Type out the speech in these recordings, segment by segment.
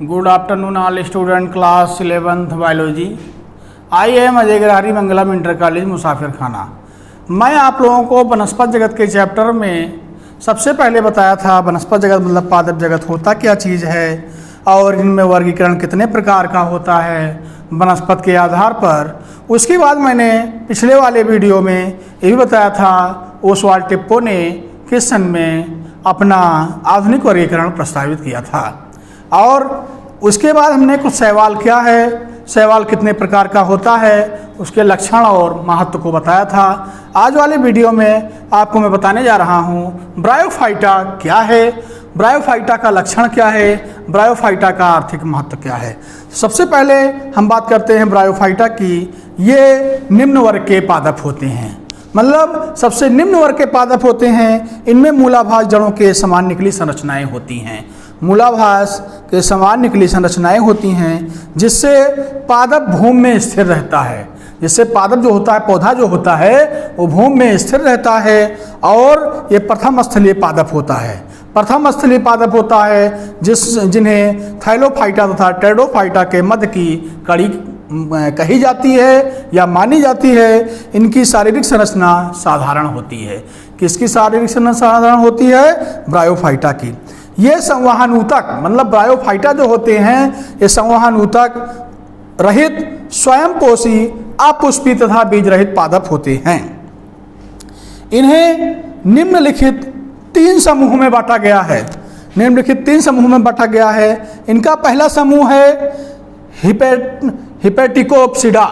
Good afternoon all student class 11th biology. I am Ajay Girhari Mangalam inter college Musafirkhana. मैं आप लोगों को वनस्पत जगत के चैप्टर में सबसे पहले बताया था वनस्पत जगत मतलब पादप जगत होता क्या चीज़ है और इनमें वर्गीकरण कितने प्रकार का होता है वनस्पत के आधार पर। उसके बाद मैंने पिछले वाले वीडियो में ये भी बताया था ओसवाल्ड टिप्पो ने किस सन में अपना आधुनिक वर्गीकरण प्रस्तावित किया था। और उसके बाद हमने कुछ सवाल किया है, शैवाल कितने प्रकार का होता है, उसके लक्षण और महत्व को बताया था। आज वाले वीडियो में आपको मैं बताने जा रहा हूँ ब्रायोफाइटा क्या है, ब्रायोफाइटा का लक्षण क्या है, ब्रायोफाइटा का आर्थिक महत्व क्या है। सबसे पहले हम बात करते हैं ब्रायोफाइटा की। ये निम्न वर्ग के पादप होते हैं, मतलब सबसे निम्न वर्ग के पादप होते हैं। इनमें मूलाभास जड़ों के समान निकली संरचनाएं होती हैं, मूलाभास के समान निकली संरचनाएं होती हैं जिससे पादप भूमि में स्थिर रहता है। जिससे पादप जो होता है, पौधा जो होता है वो भूमि में स्थिर रहता है और ये प्रथम स्थलीय पादप होता है। प्रथम स्थलीय पादप होता है जिन्हें थाइलोफाइटा तथा टेरिडोफाइटा के मध्य की कड़ी कही जाती है या मानी जाती है। इनकी शारीरिक संरचना साधारण होती है। किसकी शारीरिक संरचना साधारण होती है? ब्रायोफाइटा की। ये संवहन ऊतक मतलब ब्रायोफाइटा जो होते हैं ये संवहन ऊतक रहित स्वयंपोषी अपुष्पी तथा बीज रहित पादप होते हैं। इन्हें निम्नलिखित 3 समूह में बांटा गया है। निम्नलिखित 3 समूह में बांटा गया है। इनका पहला समूह है हिपेटिकोप्सिडा।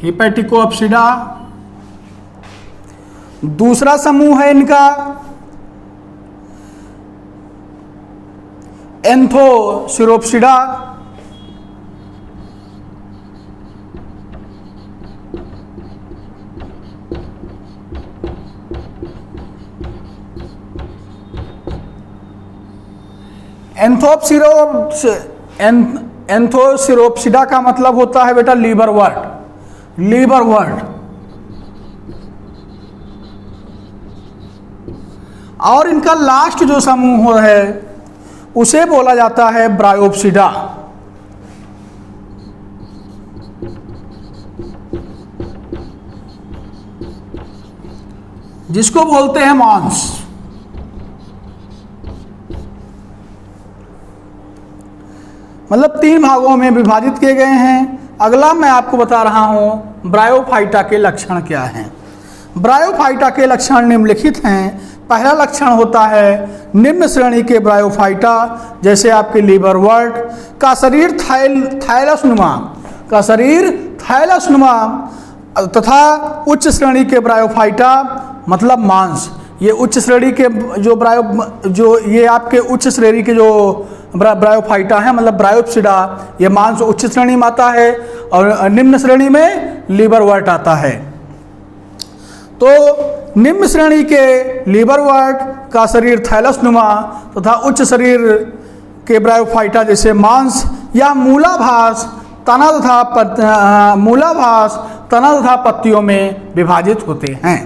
हिपेटिकोप्सिडा। दूसरा समूह है इनका एंथोसिरोप्सिडा। एंथोसिरोप्सिडा का मतलब होता है बेटा लीवरवर्ट। लीवरवर्ट। और इनका लास्ट जो समूह है उसे बोला जाता है ब्रायोप्सिडा। जिसको बोलते हैं मांस। मतलब 3 भागों में विभाजित किए गए हैं। अगला मैं आपको बता रहा हूं ब्रायोफाइटा के लक्षण क्या हैं। ब्रायोफाइटा के लक्षण निम्नलिखित हैं। पहला लक्षण होता है निम्न श्रेणी के ब्रायोफाइटा जैसे आपके लीवरवर्ट का शरीर थाइलसनुमा का शरीर थाइलसनुमा तथा उच्च श्रेणी के ब्रायोफाइटा मतलब मांस। ये उच्च श्रेणी के जो ये आपके उच्च श्रेणी के जो ब्रायोफाइटा है मतलब ब्रायोप्सिडा, ये मांस उच्च श्रेणी में आता है और निम्न श्रेणी में लीवरवर्ट आता है। तो निम्न श्रेणी के लीवरवर्ट का शरीर थैलसनुमा तथा उच्च शरीर के ब्रायोफाइटा जैसे मांस या मूलाभास तना तथा पत्तियों में विभाजित होते हैं।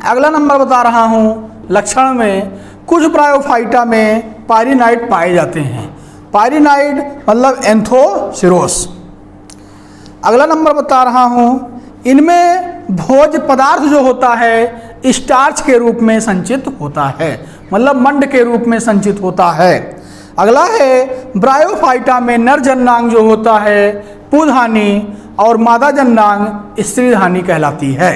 अगला नंबर बता रहा हूं लक्षण में। कुछ ब्रायोफाइटा में पायरिनाइड पाए जाते हैं। पायरिनाइड मतलब एंथोसिरोस। अगला नंबर बता रहा हूं इनमें भोज्य पदार्थ जो होता है स्टार्च के रूप में संचित होता है, मतलब मंड के रूप में संचित होता है। अगला है ब्रायोफाइटा में नर जननांग जो होता है पुंधानी और मादा जननांग स्त्रीधानी कहलाती है।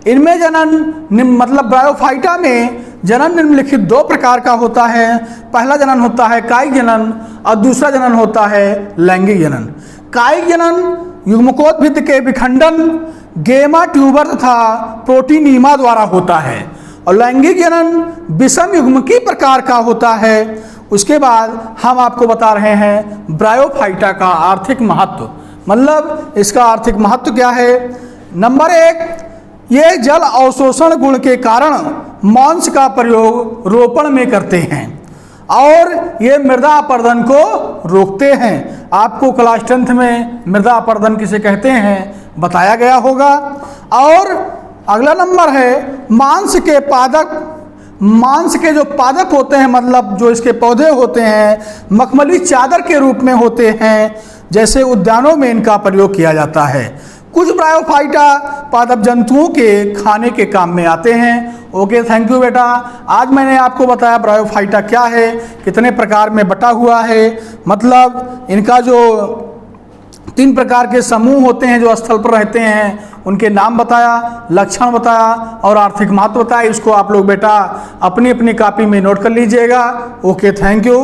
इनमें जनन मतलब ब्रायोफाइटा में जनन निम्नलिखित 2 प्रकार का होता है। पहला जनन होता है कायिक जनन और दूसरा जनन होता है लैंगिक जनन। कायिक जनन युग्मकोद्भिद के विखंडन गेमा ट्यूबर तथा प्रोटीनीमा द्वारा होता है और लैंगिक जनन विषम युग्मकी प्रकार का होता है। उसके बाद हम आपको बता रहे हैं ब्रायोफाइटा का आर्थिक महत्व, मतलब इसका आर्थिक महत्व क्या है। नंबर 1, ये जल अवशोषण गुण के कारण मांस का प्रयोग रोपण में करते हैं और ये मृदा अपरदन को रोकते हैं। आपको क्लास 10th में मृदा अपरदन किसे कहते हैं बताया गया होगा। और अगला नंबर है मांस के पादप। मांस के जो पादप होते हैं, मतलब जो इसके पौधे होते हैं, मखमली चादर के रूप में होते हैं, जैसे उद्यानों में इनका प्रयोग किया जाता है। कुछ ब्रायोफाइटा पादप जंतुओं के खाने के काम में आते हैं। ओके, थैंक यू बेटा। आज मैंने आपको बताया ब्रायोफाइटा क्या है, कितने प्रकार में बटा हुआ है, मतलब इनका जो 3 प्रकार के समूह होते हैं जो स्थल पर रहते हैं, उनके नाम बताया, लक्षण बताया और आर्थिक महत्व बताया। इसको आप लोग बेटा अपनी अपनी कॉपी में नोट कर लीजिएगा। Okay, thank you.